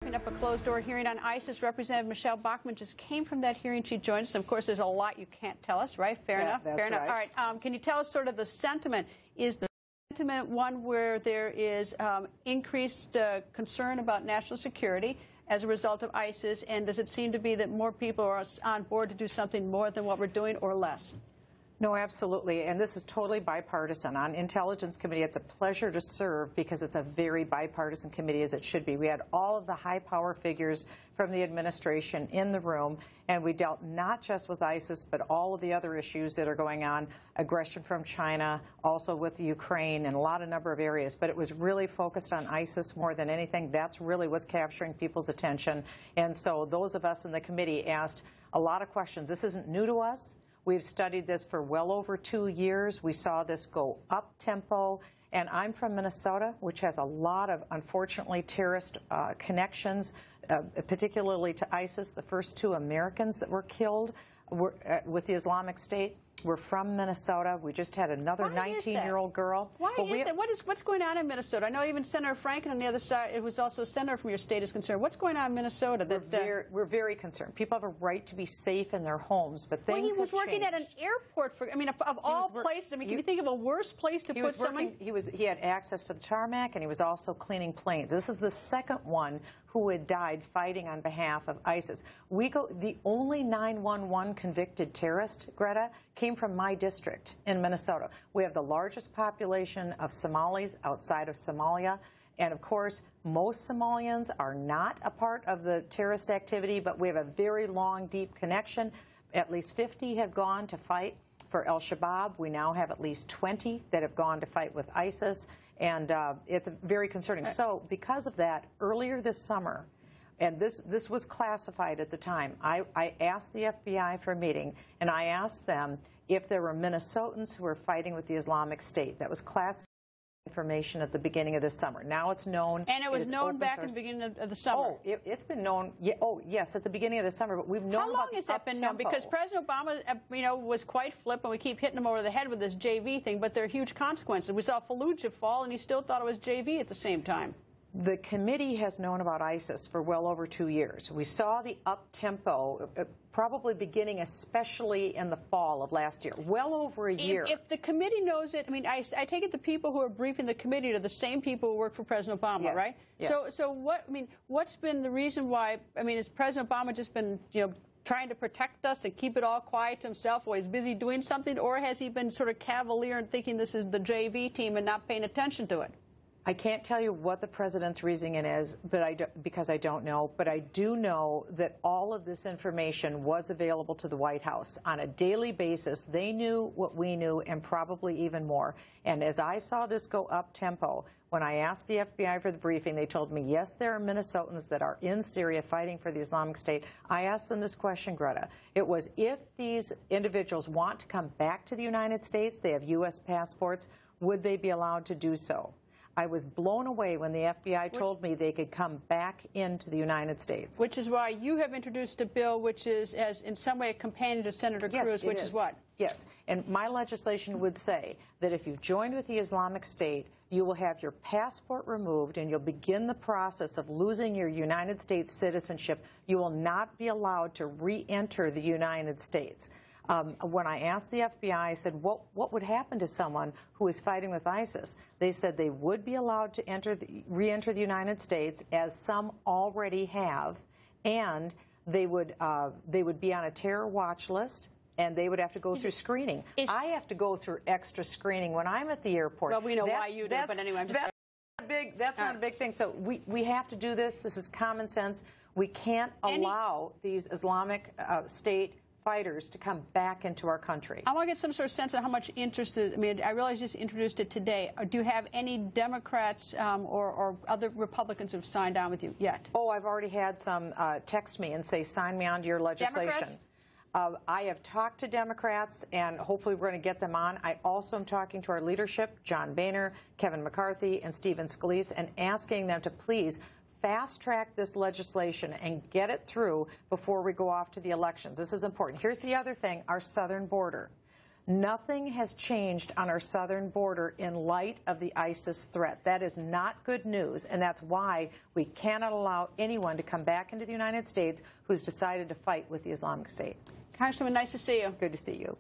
Up a closed-door hearing on ISIS. Representative Michele Bachmann just came from that hearing. She joins us. Of course, there's a lot you can't tell us, right? Fair enough. That's Fair enough. right. All right. Can you tell us sort of the sentiment? Is the sentiment one where there is increased concern about national security as a result of ISIS, and does it seem to be that more people are on board to do something more than what we're doing, or less? No, absolutely. And this is totally bipartisan. On Intelligence Committee, it's a pleasure to serve because it's a very bipartisan committee, as it should be. We had all of the high power figures from the administration in the room, and we dealt not just with ISIS, but all of the other issues that are going on, aggression from China, also with Ukraine, and a number of areas. But it was really focused on ISIS more than anything. That's really what's capturing people's attention. And so those of us in the committee asked a lot of questions. This isn't new to us. We've studied this for well over 2 years. We saw this go up tempo. And I'm from Minnesota, which has a lot of, unfortunately, terrorist connections, particularly to ISIS. The first 2 Americans that were killed were, with the Islamic State were from Minnesota. We just had another 19-year-old girl. Why is that? What's going on in Minnesota? I know even Senator Franken on the other side, it was also a senator from your state, is concerned. What's going on in Minnesota? We're very concerned. People have a right to be safe in their homes, but things have changed. He was working at an airport. I mean, of all places, I mean, can you think of a worse place to put someone? He had access to the tarmac, and he was also cleaning planes. This is the second one who had died fighting on behalf of ISIS. The only 9/11 convicted terrorist, Greta, came from my district in Minnesota. We have the largest population of Somalis outside of Somalia. And, of course, most Somalians are not a part of the terrorist activity, but we have a very long, deep connection. At least 50 have gone to fight for al-Shabaab. We now have at least 20 that have gone to fight with ISIS. And it's very concerning. So because of that, earlier this summer, and this was classified at the time, I asked the FBI for a meeting, and I asked them if there were Minnesotans who were fighting with the Islamic State. That was classified information at the beginning of this summer. Now it's known. And it was known back in the beginning of the summer. Oh, it's been known. Yes, at the beginning of the summer. But we've known. How long has that been known? Because President Obama, was quite flippant. We keep hitting him over the head with this JV thing, but there are huge consequences. We saw Fallujah fall, and he still thought it was JV at the same time. The committee has known about ISIS for well over 2 years. We saw the up-tempo probably beginning especially in the fall of last year, well over a year. If the committee knows it, I mean, I take it the people who are briefing the committee are the same people who work for President Obama, yes. right? Yes. So what's been the reason why, has President Obama just been, trying to protect us and keep it all quiet to himself while he's busy doing something, or has he been sort of cavalier and thinking this is the JV team and not paying attention to it? I can't tell you what the president's reasoning is, because I don't know. But I do know that all of this information was available to the White House on a daily basis. They knew what we knew, and probably even more. And as I saw this go up tempo, when I asked the FBI for the briefing, they told me, yes, there are Minnesotans that are in Syria fighting for the Islamic State. I asked them this question, Greta. It was, if these individuals want to come back to the United States, they have U.S. passports, would they be allowed to do so? I was blown away when the FBI told me they could come back into the United States. Which is why you have introduced a bill which is, as in some way, a companion to Senator Cruz, which is what? Yes, and my legislation would say that if you've joined with the Islamic State, you will have your passport removed and you'll begin the process of losing your United States citizenship. You will not be allowed to re-enter the United States. When I asked the FBI, I said, what would happen to someone who is fighting with ISIS? They said they would be allowed to re-enter the United States, as some already have, and they would be on a terror watch list, and they would have to go through screening. I have to go through extra screening when I'm at the airport. Well, we know why you do, but anyway, that's not a big thing. So we have to do this. This is common sense. We can't allow these Islamic State fighters to come back into our country. I want to get some sort of sense of how much interest, I realize you just introduced it today. Do you have any Democrats or other Republicans who've signed on with you yet? Oh, I've already had some text me and say, sign me on to your legislation. I have talked to Democrats, and hopefully we're going to get them on. I also am talking to our leadership, John Boehner, Kevin McCarthy, and Stephen Scalise, and asking them to please fast-track this legislation and get it through before we go off to the elections. This is important. Here's the other thing, our southern border. Nothing has changed on our southern border in light of the ISIS threat. That is not good news, and that's why we cannot allow anyone to come back into the United States who's decided to fight with the Islamic State. Congresswoman, nice to see you. Good to see you.